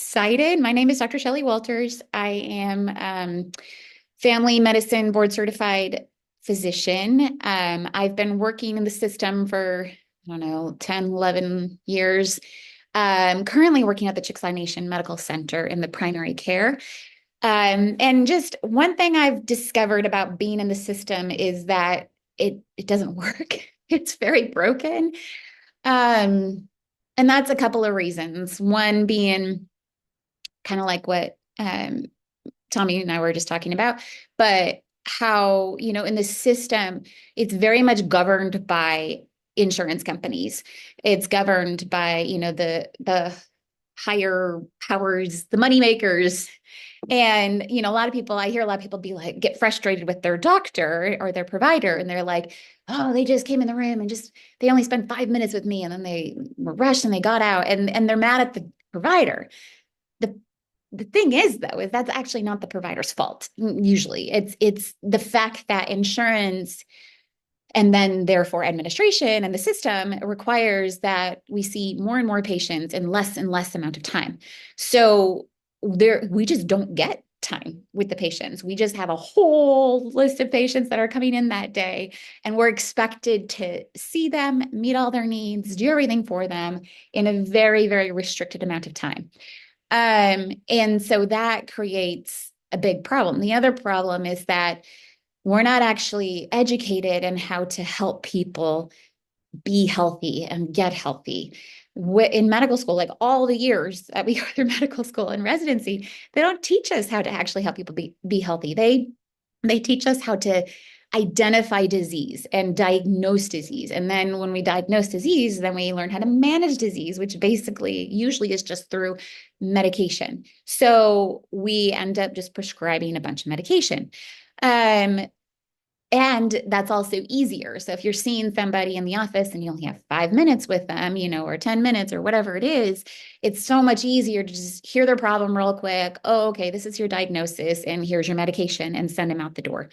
excited. My name is Dr. Shelley Walters. I am family medicine board certified physician. I've been working in the system for, I don't know, 10, 11 years. Currently working at the Chickasaw Nation Medical Center in the primary care. And just one thing I've discovered about being in the system is that it doesn't work. It's very broken. Um, and that's a couple of reasons. One being kind of like what Tommy and I were just talking about, but how, in the system, it's very much governed by insurance companies. It's governed by, the higher powers, the money makers. And, a lot of people, I hear a lot of people be like, get frustrated with their doctor or their provider. And they're like, oh, they just came in the room and they only spent 5 minutes with me. And then they were rushed and they got out and they're mad at the provider. The the thing is, though, is that's actually not the provider's fault. Usually, it's the fact that insurance and then therefore administration and the system requires that we see more and more patients in less and less amount of time. So we just don't get time with the patients. We just have a whole list of patients that are coming in that day, and we're expected to see them, meet all their needs, do everything for them in a very, very restricted amount of time. And so that creates a big problem. The other problem is that we're not actually educated in how to help people be healthy and get healthy. In medical school, like all the years that we go through medical school and residency, they don't teach us how to actually help people be healthy. They teach us how to identify disease and diagnose disease. And then when we diagnose disease, then we learn how to manage disease, which basically usually is just through medication. So we end up just prescribing a bunch of medication. And that's also easier. So if you're seeing somebody in the office and you only have 5 minutes with them, or 10 minutes or whatever it is, it's so much easier to just hear their problem real quick. Oh, okay, this is your diagnosis and here's your medication and send them out the door.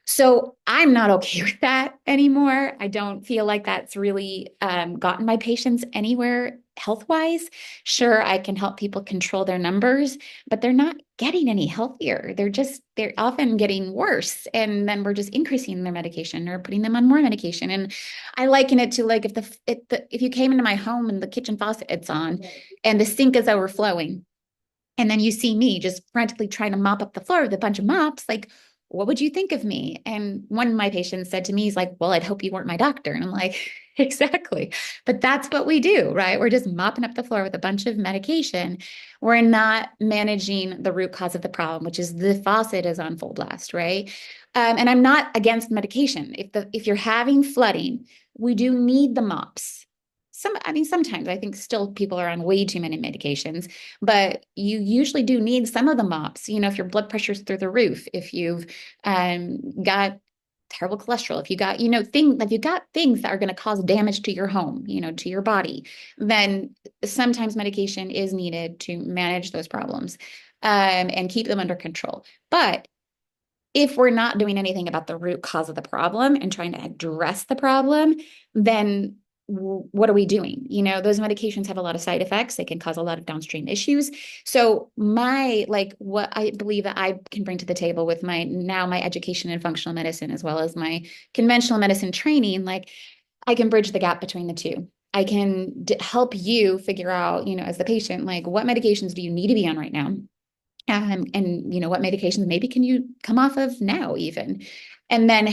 So I'm not okay with that anymore. I don't feel like that's really gotten my patients anywhere health-wise. Sure, I can help people control their numbers, but they're not getting any healthier. They're often getting worse. And then we're just increasing their medication or putting them on more medication. And I liken it to like if you came into my home and the kitchen faucet it's on and the sink is overflowing, and then you see me just frantically trying to mop up the floor with a bunch of mops, like, what would you think of me? And one of my patients said to me, he's like, well, I'd hope you weren't my doctor. And I'm like, exactly. But that's what we do, right? We're just mopping up the floor with a bunch of medication. We're not managing the root cause of the problem, which is the faucet is on full blast, right? And I'm not against medication. If you're having flooding, we do need the mops. Sometimes I think still people are on way too many medications, but you usually do need some of the mops. If your blood pressure's through the roof, if you've got terrible cholesterol, if you got, if you got things that are going to cause damage to your home, to your body, then sometimes medication is needed to manage those problems and keep them under control. But if we're not doing anything about the root cause of the problem and trying to address the problem, then what are we doing? Those medications have a lot of side effects. They can cause a lot of downstream issues. So what I believe that I can bring to the table with my education in functional medicine, as well as my conventional medicine training, like I can bridge the gap between the two. I can help you figure out, as the patient, like what medications do you need to be on right now? And what medications maybe can you come off of now even? And then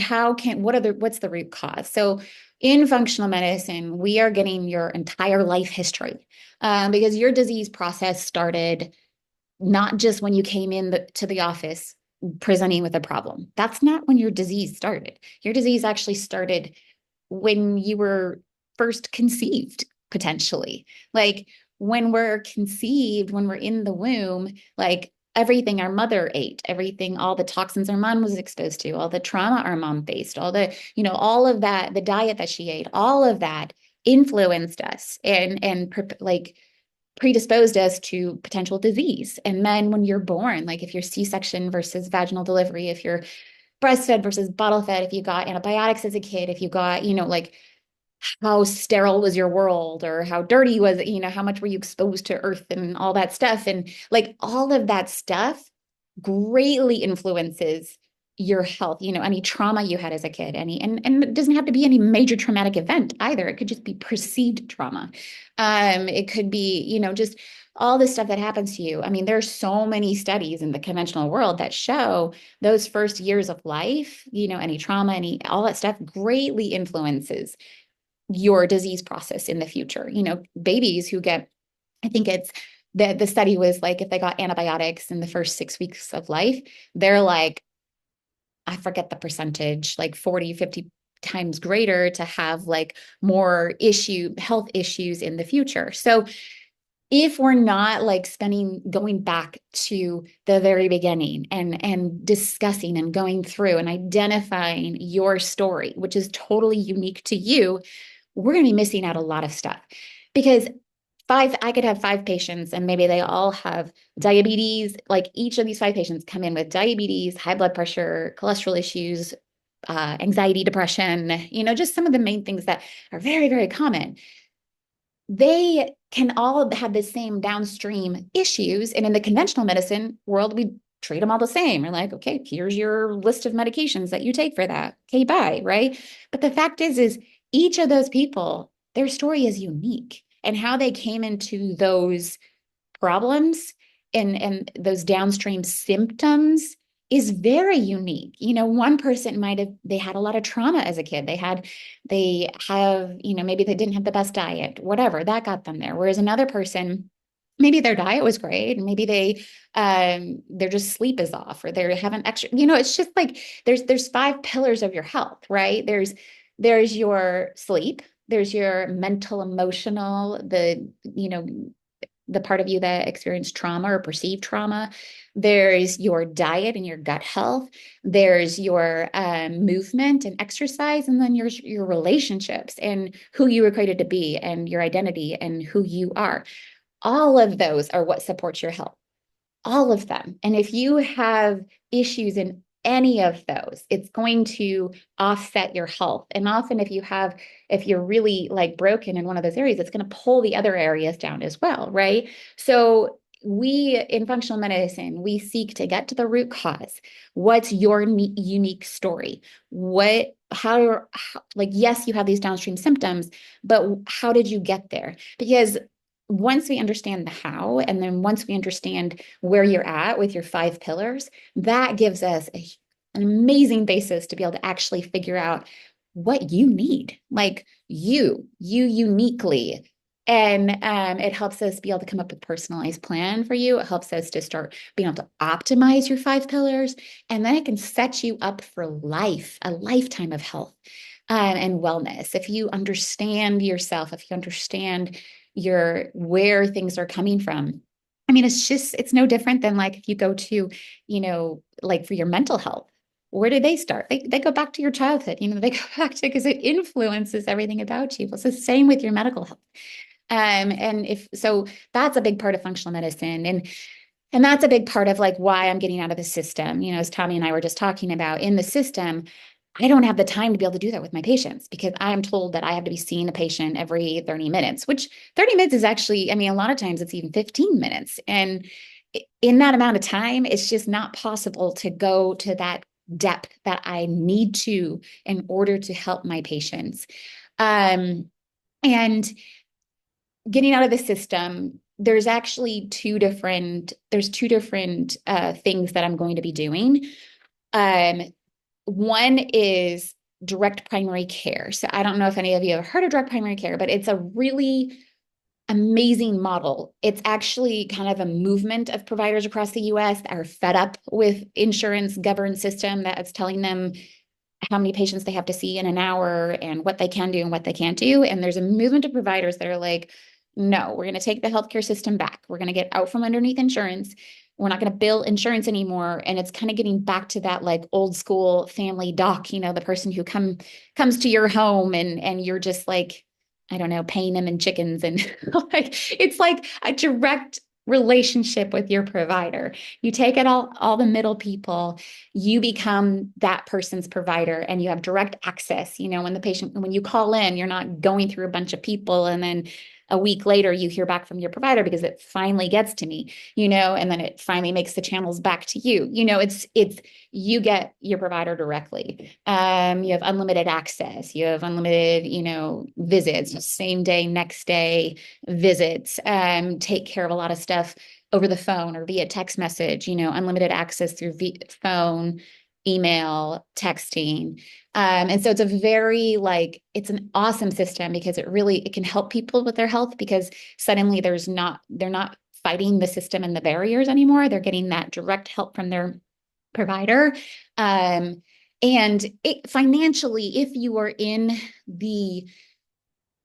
what's the root cause? So in functional medicine, we are getting your entire life history because your disease process started not just when you came to the office presenting with a problem. That's not when your disease started. Your disease actually started when you were first conceived, potentially. Like when we're conceived, when we're in the womb, like everything our mother ate, everything, all the toxins our mom was exposed to, all the trauma our mom faced, all of that, the diet that she ate, all of that influenced us and predisposed us to potential disease. And then when you're born, like if you're C-section versus vaginal delivery, if you're breastfed versus bottle fed, if you got antibiotics as a kid, if you got, how sterile was your world or how dirty was it, how much were you exposed to earth and all that stuff. And like all of that stuff greatly influences your health, any trauma you had as a kid, and it doesn't have to be any major traumatic event either. It could just be perceived trauma. It could be, just all the stuff that happens to you. I mean, there's so many studies in the conventional world that show those first years of life, any trauma, all that stuff greatly influences your disease process in the future. Babies who get, I think it's the study was like if they got antibiotics in the first 6 weeks of life, they're like, I forget the percentage, like 40, 50 times greater to have like more health issues in the future. So if we're not like going back to the very beginning and discussing and going through and identifying your story, which is totally unique to you, we're going to be missing out a lot of stuff because I could have 5 patients and maybe they all have diabetes. Like each of these 5 patients come in with diabetes, high blood pressure, cholesterol issues, anxiety, depression, just some of the main things that are very, very common. They can all have the same downstream issues. And in the conventional medicine world, we treat them all the same. We're like, okay, here's your list of medications that you take for that. Okay, bye, right? But the fact is each of those people, their story is unique and how they came into those problems and those downstream symptoms is very unique. One person they had a lot of trauma as a kid. They have, maybe they didn't have the best diet, whatever, that got them there. Whereas another person, maybe their diet was great and maybe their just sleep is off or they haven't extra, it's just like there's 5 pillars of your health, right? There's your sleep, there's your mental, emotional, the part of you that experienced trauma or perceived trauma. There's your diet and your gut health. There's your movement and exercise, and then your relationships and who you were created to be and your identity and who you are. All of those are what supports your health, all of them. And if you have issues in any of those, it's going to offset your health. And often if you're really like broken in one of those areas, it's going to pull the other areas down as well, right? So we in functional medicine, we seek to get to the root cause. What's your unique story? Like, yes, you have these downstream symptoms, but how did you get there? Because once we understand the how, and then once we understand where you're at with your 5 pillars, that gives us an amazing basis to be able to actually figure out what you need, like you uniquely. And it helps us be able to come up with a personalized plan for you. It helps us to start being able to optimize your 5 pillars, and then it can set you up for life, a lifetime of health and wellness. If you understand yourself, if you understand where things are coming from. I mean, it's no different than like if you go to, like for your mental health, where do they start? They go back to your childhood, they go back to because it influences everything about you. It's the same with your medical health. And if so, that's a big part of functional medicine. And that's a big part of like why I'm getting out of the system. As Tommy and I were just talking about in the system, I don't have the time to be able to do that with my patients because I'm told that I have to be seeing a patient every 30 minutes, which 30 minutes is actually, I mean, a lot of times it's even 15 minutes. And in that amount of time, it's just not possible to go to that depth that I need to in order to help my patients. And getting out of the system, there's actually two different things that I'm going to be doing. One is direct primary care. So I don't know if any of you have heard of direct primary care, but it's a really amazing model. It's actually kind of a movement of providers across the US that are fed up with insurance governed system that's telling them how many patients they have to see in an hour and what they can do and what they can't do. And there's a movement of providers that are like, no, we're going to take the healthcare system back. We're going to get out from underneath insurance. We're not going to bill insurance anymore. And it's kind of getting back to that like old school family doc, the person who comes to your home and you're just like, I don't know, paying them in chickens. And like, it's like a direct relationship with your provider. You take it all the middle people, you become that person's provider and you have direct access. When you call in, you're not going through a bunch of people and then a week later you hear back from your provider because it finally gets to me, and then it finally makes the channels back to you. It's you get your provider directly. You have unlimited access, you have unlimited, visits, same day, next day visits, take care of a lot of stuff over the phone or via text message, unlimited access through phone, email, texting. And so it's an awesome system because it can help people with their health because suddenly they're not fighting the system and the barriers anymore. They're getting that direct help from their provider. And financially, if you are in the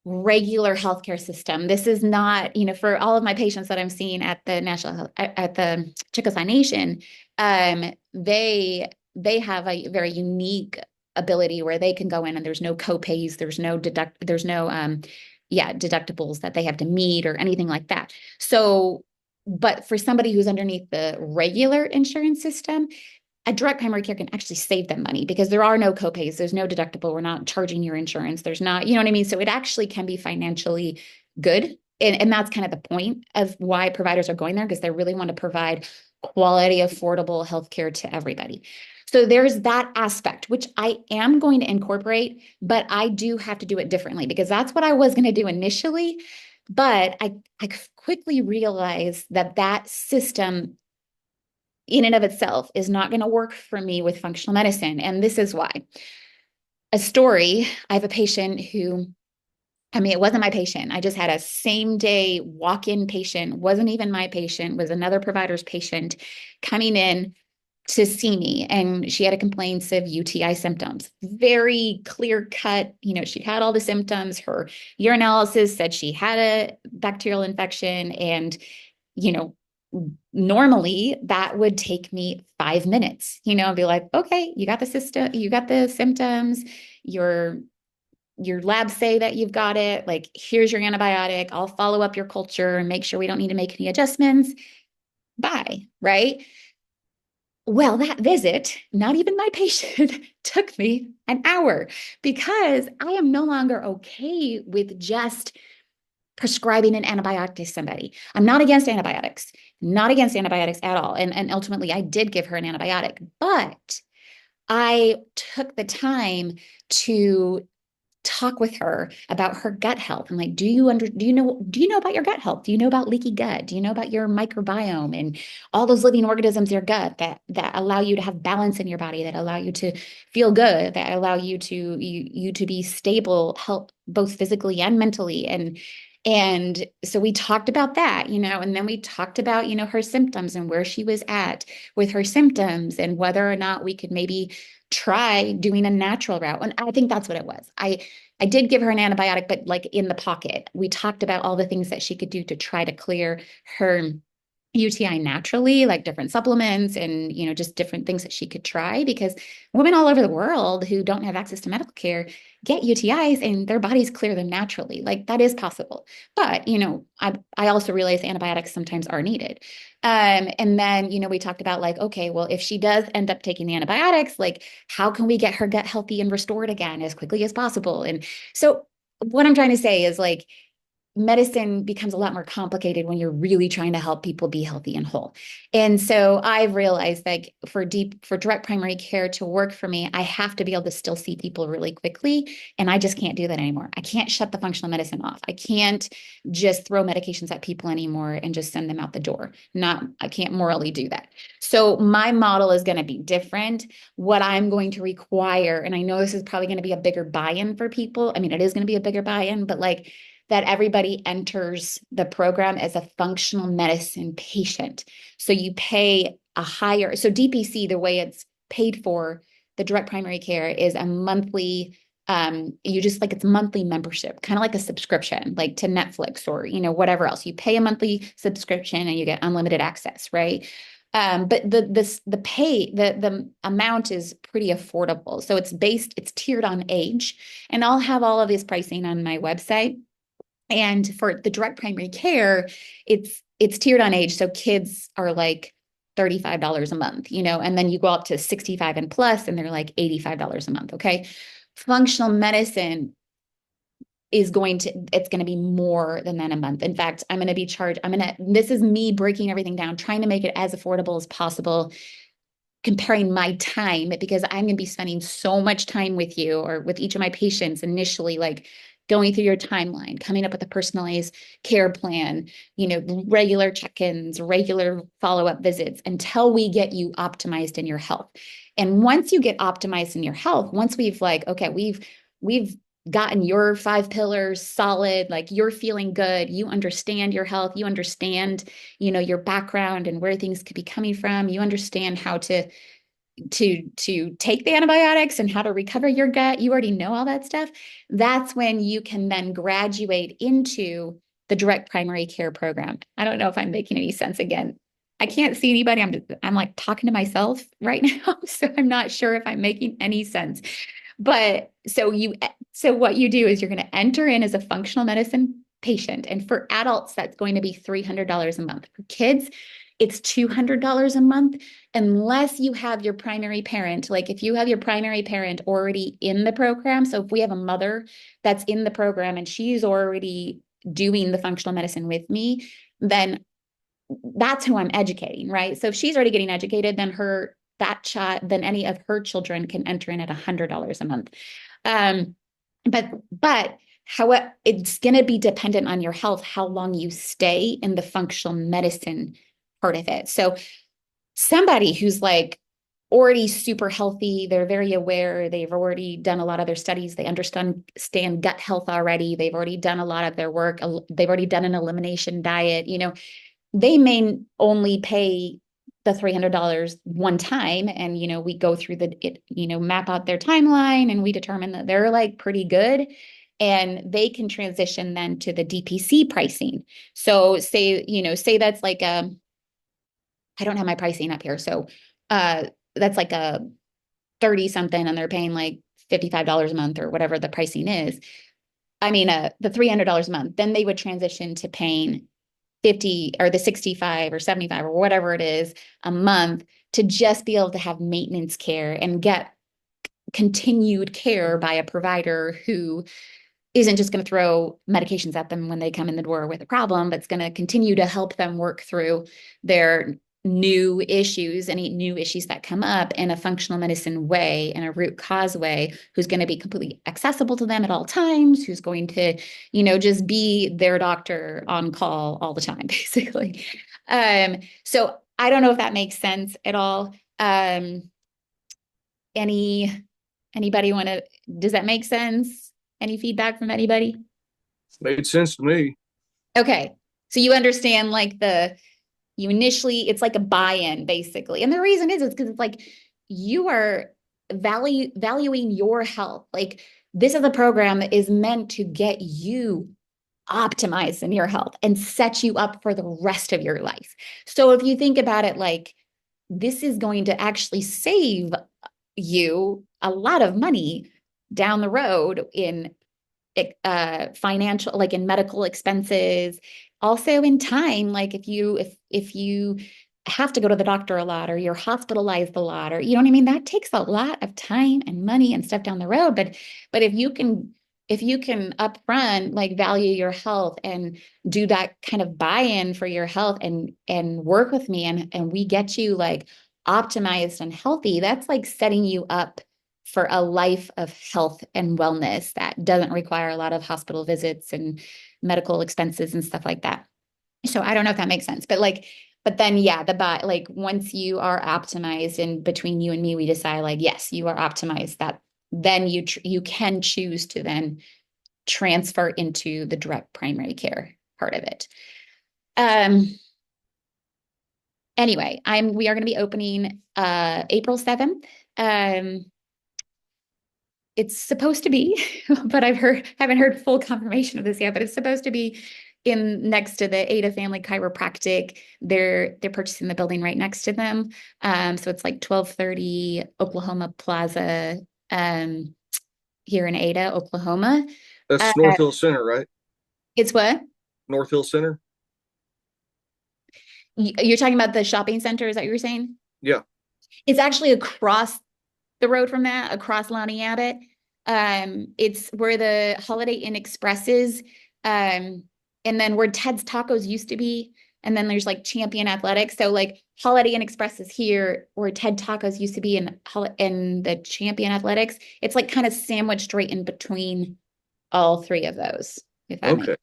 regular healthcare system. This is not, for all of my patients that I'm seeing at the at the Chickasaw Nation, they have a very unique ability where they can go in and there's no copays, there's no deductibles that they have to meet or anything like that. So, but for somebody who's underneath the regular insurance system, a direct primary care can actually save them money because there are no copays, there's no deductible, we're not charging your insurance, there's not, you know what I mean? So it actually can be financially good. And that's kind of the point of why providers are going there because they really want to provide quality, affordable healthcare to everybody. So there's that aspect, which I am going to incorporate, but I do have to do it differently because that's what I was going to do initially. But I quickly realized that system in and of itself is not going to work for me with functional medicine. And this is why. A story, I have a patient who, it wasn't my patient. I just had a same day walk-in patient, wasn't even my patient, was another provider's patient coming in to see me. And she had a complaint of UTI symptoms, very clear cut. She had all the symptoms. Her urinalysis said she had a bacterial infection and, normally that would take me 5 minutes, I'd be like, okay, you got the symptoms, your labs say that you've got it. Like, here's your antibiotic. I'll follow up your culture and make sure we don't need to make any adjustments. Bye. Right. Well, that visit, not even my patient, took me an hour because I am no longer okay with just prescribing an antibiotic to somebody. I'm not against antibiotics, not against antibiotics at all. And ultimately, I did give her an antibiotic, but I took the time to talk with her about her gut health. I'm like, do you know about your gut health? Do you know about leaky gut? Do you know about your microbiome and all those living organisms in your gut that allow you to have balance in your body, that allow you to feel good, that allow you to be stable, health, both physically and mentally. And so we talked about that, and then we talked about, her symptoms and where she was at with her symptoms and whether or not we could maybe try doing a natural route. And I think that's what it was. I did give her an antibiotic, but like in the pocket. We talked about all the things that she could do to try to clear her UTI naturally, like different supplements and, just different things that she could try because women all over the world who don't have access to medical care get UTIs and their bodies clear them naturally. Like that is possible. But, I also realize antibiotics sometimes are needed. And then, we talked about like, okay, well, if she does end up taking the antibiotics, like how can we get her gut healthy and restored again as quickly as possible? And so what I'm trying to say is like, medicine becomes a lot more complicated when you're really trying to help people be healthy and whole. And so I've realized that for direct primary care to work for me, I have to be able to still see people really quickly. And I just can't do that anymore. I can't shut the functional medicine off. I can't just throw medications at people anymore and just send them out the door. I can't morally do that. So my model is going to be different. What I'm going to require, and I know this is probably going to be a bigger buy-in for people. It is going to be a bigger buy-in, but like, that everybody enters the program as a functional medicine patient. So you pay so DPC, the way it's paid for, the direct primary care is a monthly, it's monthly membership, kind of like a subscription, like to Netflix or, whatever else. You pay a monthly subscription and you get unlimited access, right? But the amount is pretty affordable. So it's tiered on age, and I'll have all of this pricing on my website. And for the direct primary care, it's it's tiered on age. So kids are like $35 a month, and then you go up to 65 and plus, and they're like $85 a month. Okay. Functional medicine it's going to be more than that a month. In fact, this is me breaking everything down, trying to make it as affordable as possible, comparing my time because I'm going to be spending so much time with you or with each of my patients initially, like going through your timeline, coming up with a personalized care plan, regular check-ins, regular follow-up visits until we get you optimized in your health. And once you get optimized in your health, once we've like, okay, we've gotten your 5 pillars solid, like you're feeling good, you understand your health, you understand, your background and where things could be coming from, you understand how to take the antibiotics and how to recover your gut, you already know all that stuff. That's when you can then graduate into the direct primary care program. I don't know if I'm making any sense again. I can't see anybody. I'm like talking to myself right now, so I'm not sure if I'm making any sense. But so what you do is you're going to enter in as a functional medicine patient, and for adults that's going to be $300 a month. For kids, it's $200 a month unless you have your primary parent. Like if you have your primary parent already in the program, so if we have a mother that's in the program and she's already doing the functional medicine with me, then that's who I'm educating, right? So if she's already getting educated, then any of her children can enter in at $100 a month. Um, but how it's going to be dependent on your health, how long you stay in the functional medicine part of it. So somebody who's like already super healthy, they're very aware, they've already done a lot of their studies, they understand gut health already, they've already done a lot of their work, they've already done an elimination diet, they may only pay the $300 one time. And, we go through map out their timeline and we determine that they're like pretty good. And they can transition then to the DPC pricing. So say that's like I don't have my pricing up here. So that's like a 30 something and they're paying like $55 a month or whatever the pricing is. I mean, the $300 a month, then they would transition to paying 50 or the 65 or 75 or whatever it is a month to just be able to have maintenance care and get continued care by a provider who isn't just going to throw medications at them when they come in the door with a problem, but it's going to continue to help them work through their any new issues that come up in a functional medicine way, in a root cause way, who's going to be completely accessible to them at all times, who's going to, just be their doctor on call all the time, basically. So I don't know if that makes sense at all. Any Anybody want to, does that make sense? Any feedback from anybody? Made sense to me. Okay. So you understand like you initially, it's like a buy-in basically. And the reason is because it's like you are valuing your health. Like this is a program that is meant to get you optimized in your health and set you up for the rest of your life. So if you think about it, like this is going to actually save you a lot of money down the road in financial, like in medical expenses, also in time, like if you have to go to the doctor a lot or you're hospitalized a lot, or you know what I mean, that takes a lot of time and money and stuff down the road. But if you can upfront like value your health and do that kind of buy-in for your health and work with me and we get you like optimized and healthy, that's like setting you up for a life of health and wellness that doesn't require a lot of hospital visits and medical expenses and stuff like that. So I don't know if that makes sense, but then yeah, like once you are optimized and between you and me, we decide like, yes, you are optimized, that then you can choose to then transfer into the direct primary care part of it. Um, anyway, we are going to be opening April 7th. Um, it's supposed to be, but haven't heard full confirmation of this yet, but it's supposed to be in next to the Ada Family Chiropractic. They're purchasing the building right next to them. So it's like 1230 Oklahoma Plaza, um, here in Ada, Oklahoma. Uh, That's North Hill Center, right? it's what? North Hill Center. You're talking about the shopping center, is that what you're saying? Yeah. It's actually across the road from that, across Laniadet. It's where the Holiday Inn Express is, and then where Ted's Tacos used to be. And then there's like Champion Athletics. So like Holiday Inn Express is here, where Ted Tacos used to be in the Champion Athletics. It's like kind of sandwiched right in between all three of those, if that makes. Okay.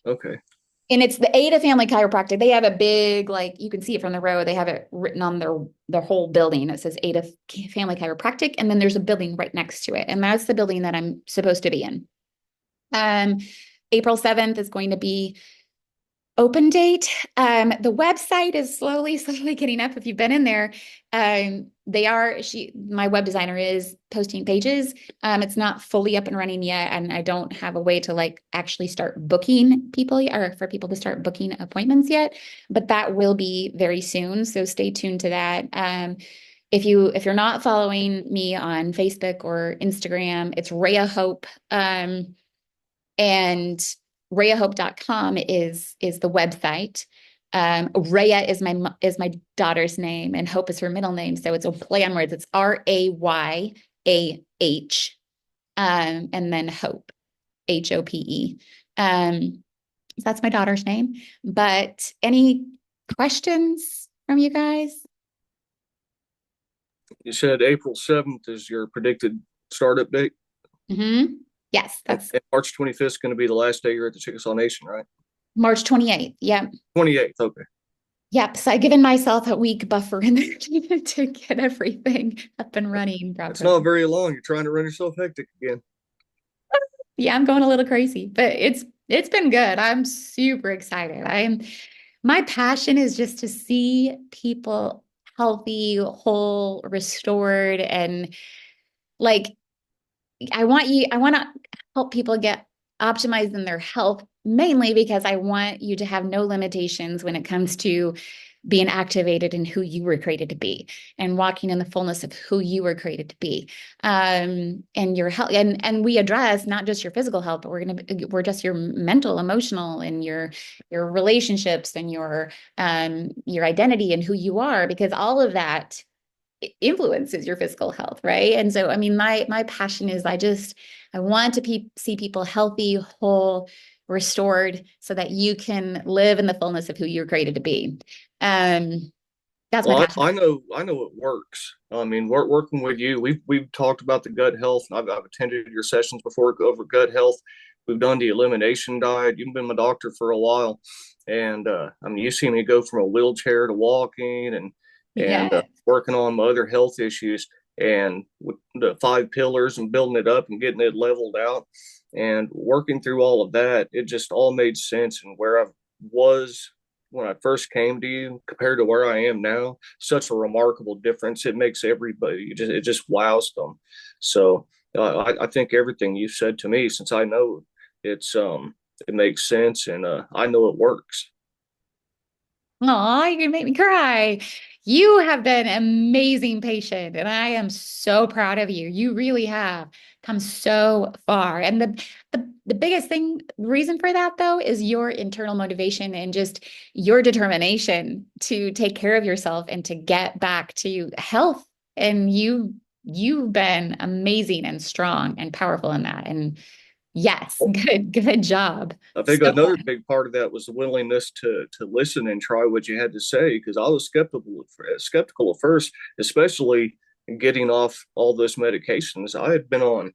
Okay. And it's the Ada Family Chiropractic. They have a big, like you can see it from the road. They have it written on their whole building. It says Ada Family Chiropractic, and then there's a building right next to it, and that's the building that I'm supposed to be in. Um, April 7th is going to be open date. The website is slowly getting up. If you've been in there, my web designer is posting pages. It's not fully up and running yet, and I don't have a way to like actually start booking people or for people to start booking appointments yet, but that will be very soon. So stay tuned to that. If you're not following me on Facebook or Instagram, it's Rayah Hope. And rayahhope.com is the website. Rayah is my daughter's name, and Hope is her middle name. So it's a play on words. It's Rayah, and then Hope, Hope. So that's my daughter's name. But any questions from you guys? You said April 7th is your predicted startup date, Yes, and, that's and March 25th is going to be the last day you're at the Chickasaw Nation, right? March 28th. Yeah. 28th. Okay. Yep. So I've given myself a week buffer in there to get everything up and running It's not properly. very long. You're trying to run yourself hectic again. Yeah, I'm going a little crazy, but it's been good. I'm super excited. My passion is just to see people healthy, whole, restored, and like I want to help people get optimized in their health, mainly because I want you to have no limitations when it comes to being activated in who you were created to be and walking in the fullness of who you were created to be. And your health, and we address not just your physical health, but we're just your mental, emotional, and your relationships and your identity and who you are, because all of that influences your physical health, right? And so I mean my passion is I want to see people healthy, whole, restored, so that you can live in the fullness of who you're created to be. um that's my Well, passion. I know it works. I mean, working with you, we've talked about the gut health, and I've attended your sessions before over gut health. We've done the elimination diet. You've been my doctor for a while, and I mean, you've seen me go from a wheelchair to walking, and Yes. working on my other health issues, and with the 5 pillars and building it up and getting it leveled out, and working through all of that. It just all made sense, and where I was when I first came to you compared to where I am now, such a remarkable difference. It makes everybody it just wows them. So I think everything you said to me, since I know it makes sense, and I know it works. Oh, you can make me cry. You have been amazing patient, and I am so proud of you. You really have come so far. And the biggest reason for that though, is your internal motivation and just your determination to take care of yourself and to get back to health. And you've been amazing and strong and powerful in that. And yes, good job. I think So another big part of that was the willingness to listen and try what you had to say, because I was skeptical at first, especially getting off all those medications. I had been on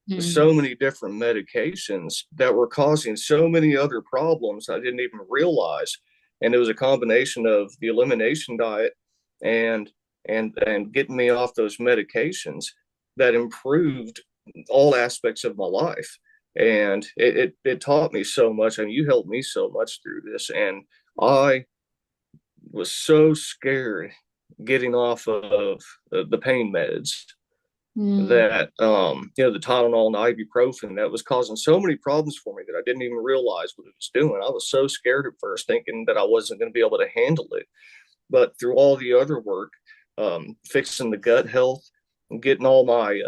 mhm. so many different medications that were causing so many other problems I didn't even realize. And it was a combination of the elimination diet and and getting me off those medications that improved all aspects of my life. And it taught me so much. I mean, you helped me so much through this. And I was so scared getting off of the pain meds, Mm. that the Tylenol and ibuprofen that was causing so many problems for me that I didn't even realize what it was doing. I was so scared at first, thinking that I wasn't going to be able to handle it. But through all the other work, fixing the gut health, and getting all my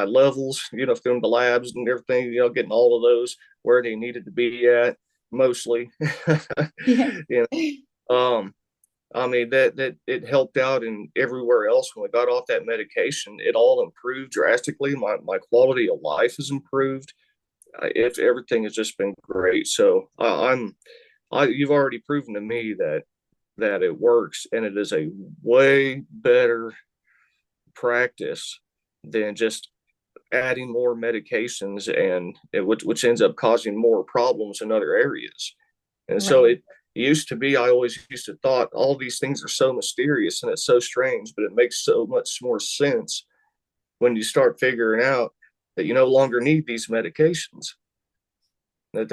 levels, through the labs and everything, getting all of those where they needed to be at, mostly. Yeah. you know, I mean, that it helped out in everywhere else when we got off that medication. It all improved drastically. My quality of life has improved. If everything has just been great. So you've already proven to me that it works, and it is a way better practice than just adding more medications, and which ends up causing more problems in other areas. And so Right. it used to be, I always used to thought all these things are so mysterious and it's so strange, but it makes so much more sense when you start figuring out that you no longer need these medications.